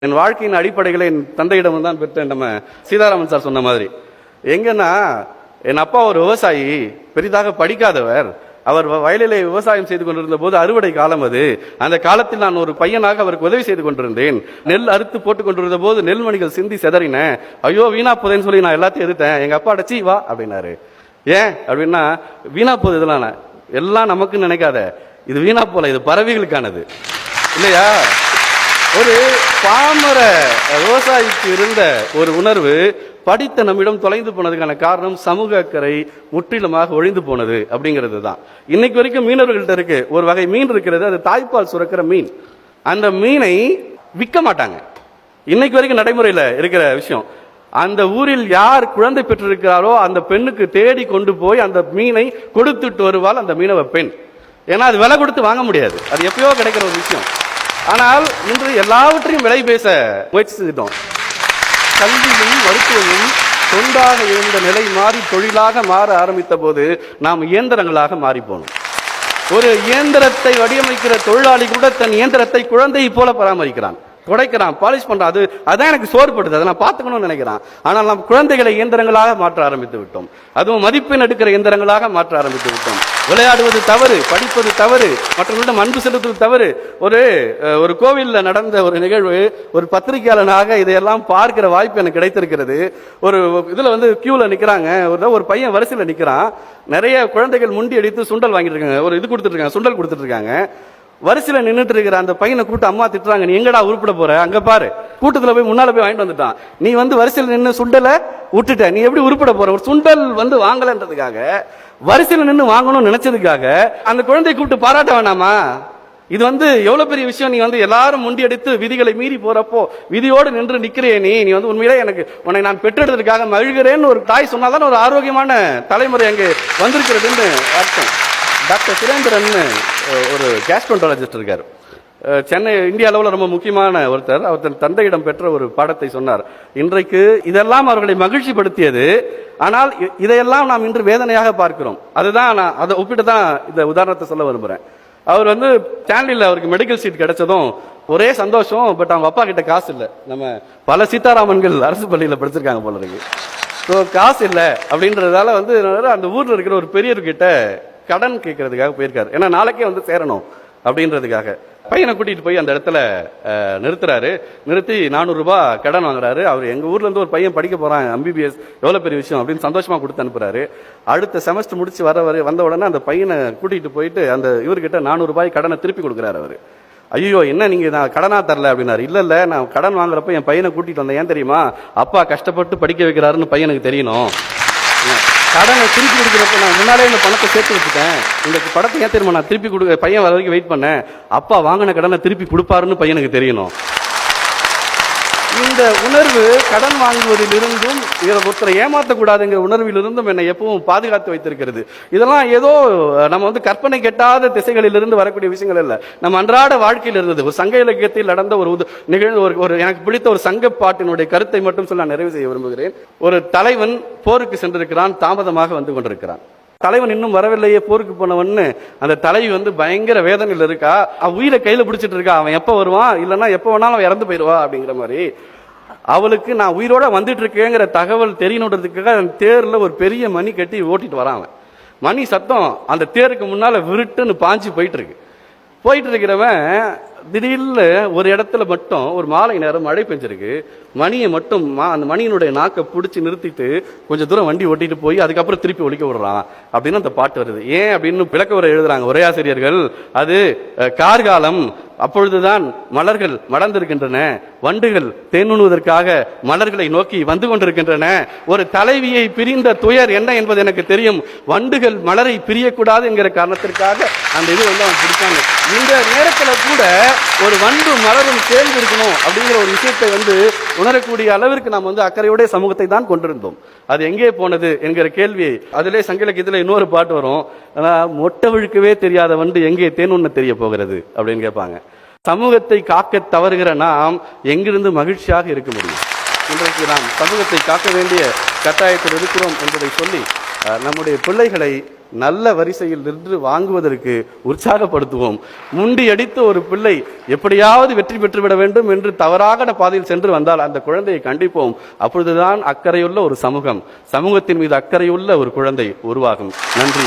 என் வாழ்க்கையின் அடிப்படைகளை என் தந்தையிடம் தான் பெற்றேன். நம்ம சீதாராமன் சார் சொன்ன மாதிரி எங்கன்னா, என் அப்பா ஒரு விவசாயி, பெரிதாக படிக்காதவர். அவர் வயலிலே விவசாயம் செய்து கொண்டிருந்த போது அறுவடை காலம் அது. அந்த காலத்தில் நான் ஒரு பையனாக அவருக்கு உதவி செய்து கொண்டிருந்தேன். நெல் அறுத்து போட்டுக் கொண்டிருந்த போது நெல்மணிகள் சிந்தி செதறின. ஐயோ வீணா போதேன்னு சொல்லி நான் எல்லாத்தையும் எதிர்த்தேன். எங்க அப்பா அடைச்சி வா அப்படின்னாரு. ஏன் அப்படின்னா, வீணா போகுது இதெல்லாம் எல்லாம் நமக்குன்னு நினைக்காத, இது வீணா போல, இது பறவைகளுக்கானது இல்லையா? ஒரு பாமர விவசாயிக்கு இருந்த ஒரு உணர்வு படித்த நம்மிடம் தொலைந்து போனதுக்கான காரணம் சமூக அக்கறை முற்றிலுமாக ஒழிந்து போனது அப்படிங்கிறது தான். இன்னைக்கு வரைக்கும் மீனவர்கள்ட்ட இருக்கு ஒரு வகை மீன் இருக்கிறது, அது தாய்ப்பால் சுரக்கிற மீன். அந்த மீனை விற்க மாட்டாங்க. இன்னைக்கு வரைக்கும் நடைமுறையில் இருக்கிற விஷயம். அந்த ஊரில் யார் குழந்தை பெற்றிருக்கிறாரோ அந்த பெண்ணுக்கு தேடி கொண்டு போய் அந்த மீனை கொடுத்துட்டு வருவாள் அந்த மீனவ பெண். ஏன்னா அது விலை கொடுத்து வாங்க முடியாது, அது எப்பயோ கிடைக்கிற ஒரு விஷயம். ஆனால் இன்று எல்லாவற்றையும் விலை பேச முயற்சி செய்தோம். கல்வியும் மருத்துவமும் தொண்டாக இருந்த நிலை மாறி தொழிலாக மாற ஆரம்பித்த போது நாம் இயந்திரங்களாக மாறி போனோம். ஒரு இயந்திரத்தை வடிவமைக்கிற தொழிலாளி கூட தன் இயந்திரத்தை குழந்தையை போல பராமரிக்கிறான், துடைக்கிறான், பாலிஷ் பண்றான். அதான் எனக்கு சோர்படுது, அதை நான் பார்த்துக்கணும்னு நினைக்கிறான். ஆனால் நாம் குழந்தைகளை இயந்திரங்களாக மாற்ற ஆரம்பித்து விட்டோம். அதுவும் மதிப்பெண் எடுக்கிற இயந்திரங்களாக மாற்ற ஆரம்பித்து விட்டோம். விளையாடுவது தவறு, படிப்பது தவறு, மற்றவர்களிடம் அன்பு செலுத்துவது தவறு. ஒரு கோவிலில் நடந்த ஒரு நிகழ்வு, ஒரு பத்திரிகையாளனாக இதையெல்லாம் பார்க்கிற வாய்ப்பு எனக்கு கிடைத்திருக்கிறது. ஒரு இதுல கியூல நிக்கிறாங்க, ஒரு பையன் வரிசையில் நிக்கிறான். நிறைய குழந்தைகள் முண்டி அடித்து சுண்டல் வாங்கிட்டு இருக்காங்க, ஒரு இது கொடுத்துட்டு இருக்காங்க, சுண்டல் கொடுத்துட்டு இருக்காங்க. வரிசையில நின்றுட்டு இருக்கிற அந்த பையனை கூப்பிட்டு அம்மா திட்டுறாங்க, நீ எங்கடா உருப்பிட போற, அங்க பாரு. கூட்டத்துல போய் முன்னால போய் வாங்கிட்டு வந்துட்டான். நீ வரிசையில் நின்று சுண்டலை விட்டுட்ட, நீ எப்படி உருப்பிட போற? ஒரு சுண்டல் வாங்கலன்றதுக்காக, வரிசையில் நின்று வாங்கணும்னு நினைச்சதுக்காக அந்த குழந்தையை கூப்பிட்டு பாராட்ட வேணாமா? இது எவ்வளவு பெரிய விஷயம். நீ எல்லாரும் முண்டி அடித்து விதிகளை மீறி போறப்போ விதியோடு நின்று நிக்கிறே, நீ உண்மையிலே எனக்கு உன்னை நான் பெற்றெடுத்ததுக்காக மகிழ்கிறேன்னு ஒரு தாய் சொன்னாதான் ஒரு ஆரோக்கியமான தலைமுறை அங்கே வந்திருக்கிறதுன்னு அர்த்தம். டாக்டர் சுரேந்திரன் ஒரு கேஸ்ட்ரோன்டாலஜிஸ்ட் இருக்கார், சென்னை, இந்திய அளவில் ரொம்ப முக்கியமான ஒருத்தர். அவர் தன் தந்தையிடம் பெற்ற ஒரு பாடத்தை சொன்னார். இன்றைக்கு இதெல்லாம் அவர்களை மகிழ்ச்சிப்படுத்தியது, ஆனால் இதையெல்லாம் நாம் இன்று வேதனையாக பார்க்கிறோம். அதுதான் நான் அதை ஒப்பிட்டு தான் இந்த உதாரணத்தை சொல்ல விரும்புகிறேன். அவர் ஸ்டான்லியில் அவருக்கு மெடிக்கல் சீட் கிடைச்சதும் ஒரே சந்தோஷம். பட் அவங்க அப்பா கிட்ட காசு இல்லை. நம்ம பல சீதாராமன்கள் அரசு பள்ளியில் படிச்சிருக்காங்க போல இருக்கு. ஸோ காசு இல்லை அப்படின்றதால அந்த ஊரில் இருக்கிற ஒரு பெரியவர்கிட்ட கடன் கேட்கறதுக்காக போயிருக்காரு. ஏன்னா நாளைக்கே சேரணும் அப்படின்றதுக்காக பையனை கூட்டிட்டு போய் அந்த இடத்துல நிறுத்துறாரு. நிறுத்தி 400 ரூபாய் கடன் வாங்குறாரு. அவர் எங்க ஊர்ல இருந்து ஒரு பையன் படிக்க போறான், MBBS, எவ்வளவு பெரிய விஷயம் அப்படின்னு சந்தோஷமா கொடுத்து அனுப்புறாரு. அடுத்த செமஸ்டர் முடிச்சு வந்த உடனே அந்த பையனை கூட்டிட்டு போயிட்டு அந்த இவர்கிட்ட 400 ரூபாய் கடனை திருப்பி கொடுக்குறாரு. அவரு, ஐயோ என்ன நீங்க நான் கடனா தரல அப்படின்னாரு. இல்ல நான் கடன் வாங்குறப்ப என் பையனை கூட்டிட்டு வந்தேன். ஏன் தெரியுமா? அப்பா கஷ்டப்பட்டு படிக்க வைக்கிறாருன்னு பையனுக்கு தெரியணும். கடனை திருப்பி கொடுக்குறப்ப நான் முன்னாலே இந்த பணத்தை சேர்த்து வச்சுட்டேன். இந்த படத்தை ஏன் தெரியுமா நான் திருப்பி பையன் வர வரைக்கும் வெயிட் பண்ணேன். அப்பா வாங்கின கடனை திருப்பி கொடுப்பாருன்னு பையனுக்கு தெரியணும். இந்த உணர்வு கடன் வாங்குவதிலிருந்தும் ஒருத்தரை ஏமாற்றக்கூடாதுங்கிற உணர்விலிருந்தும் என்னை எப்பவும் பாதுகாத்து வைத்திருக்கிறது. இதெல்லாம் ஏதோ நம்ம கற்பனை கெட்டாத திசைகளிலிருந்து வரக்கூடிய விஷயங்கள் இல்ல, நம்ம அன்றாட வாழ்க்கையில் இருந்தது. ஒரு சங்க இலக்கியத்தில் நடந்த ஒரு நிகழ்வு, எனக்கு பிடித்த ஒரு சங்க பாட்டினுடைய கருத்தை மட்டும் சொல்ல நிறைவு செய்ய விரும்புகிறேன். ஒரு தலைவன் போருக்கு சென்றிருக்கிறான், தாமதமாக வந்து கொண்டிருக்கிறான். தலைவன் இன்னும் வரவில்லையே, போருக்கு போனவன்னு அந்த தலைவி பயங்கர வேதனையில் இருக்கா. அவன் உயிரை கையில பிடிச்சிட்டு இருக்கா. அவன் எப்ப வருவான், இல்லைன்னா எப்ப வேணாலும் அவன் இறந்து போயிடுவா அப்படிங்கிற மாதிரி. அவளுக்கு நான் உயிரோட வந்துட்டு இருக்கேங்கிற தகவல் தெரியணுன்றதுக்காக அந்த தேர்ல ஒரு பெரிய மணி கட்டி ஓட்டிட்டு வரான். அவன் மணி சத்தம் அந்த தேருக்கு முன்னால விருட்டுன்னு பாஞ்சு போயிட்டு இருக்கிறவன் திடீர்னு ஒரு இடத்துல மட்டும் ஒரு மாலை நேரம் மழை பெஞ்சிருக்கு. மணியை மட்டும் அந்த மணியினுடைய நாக்கை பிடிச்சி நிறுத்திட்டு கொஞ்சம் தூரம் வண்டி ஓட்டிட்டு போய் அதுக்கப்புறம் திருப்பி ஒலிக்க விடுறான் அப்படின்னு அந்த பாட்டு வருது. ஏன் அப்படின்னு விளக்க உரை எழுதுறாங்க உரையாசிரியர்கள். அது கார்காலம், அப்பொழுதுதான் மலர்கள் மலர்ந்திருக்கின்றன, வண்டுகள் தேனுண்ணுவதற்காக மலர்களை நோக்கி வந்து கொண்டிருக்கின்றன. ஒரு தலைவியை பிரிந்த துயர் என்ன என்பது எனக்கு தெரியும். வண்டுகள் மலரை பிரியக்கூடாது என்கிற காரணத்திற்காக அந்த இது அவன் பிடிச்சாங்க. இந்த நேரத்தில் கூட ஒரு வண்டு மலரும் சேர்ந்து இருக்கணும் அப்படிங்கிற ஒரு விஷயத்தை உணரக்கூடிய அளவிற்கு நாம் அக்கறையோட சமூகத்தை தான் கொண்டிருந்தோம். அது எங்கே போனது என்கிற கேள்வியை அதிலே சங்கிலக்கியத்தில் இன்னொரு பாட்டு வரும். மொட்டவிழுக்கவே தெரியாத வண்டு எங்கே தேனுண்ண தெரிய போகிறது அப்படின்னு கேட்பாங்க. சமூகத்தை காக்க தவறுகிற நாம் எங்கிருந்து மகிழ்ச்சியாக இருக்க முடியும்? இன்றைக்கு நாம் சமூகத்தை காக்க வேண்டிய கட்டாயத்தில் இருக்கிறோம் என்பதை சொல்லி நம்முடைய பிள்ளைகளை நல்ல வரிசையில் நின்று வாங்குவதற்கு உற்சாகப்படுத்துவோம். முண்டியடித்து ஒரு பிள்ளை எப்படியாவது வெற்றி பெற்றுவிட வேண்டும் என்று தவறாக பாதையில் சென்று வந்தால் அந்த குழந்தையை கண்டிப்போம். அப்பொழுதுதான் அக்கறையுள்ள ஒரு சமூகத்தின் மீது அக்கறையுள்ள ஒரு குழந்தை உருவாகும். நன்றி.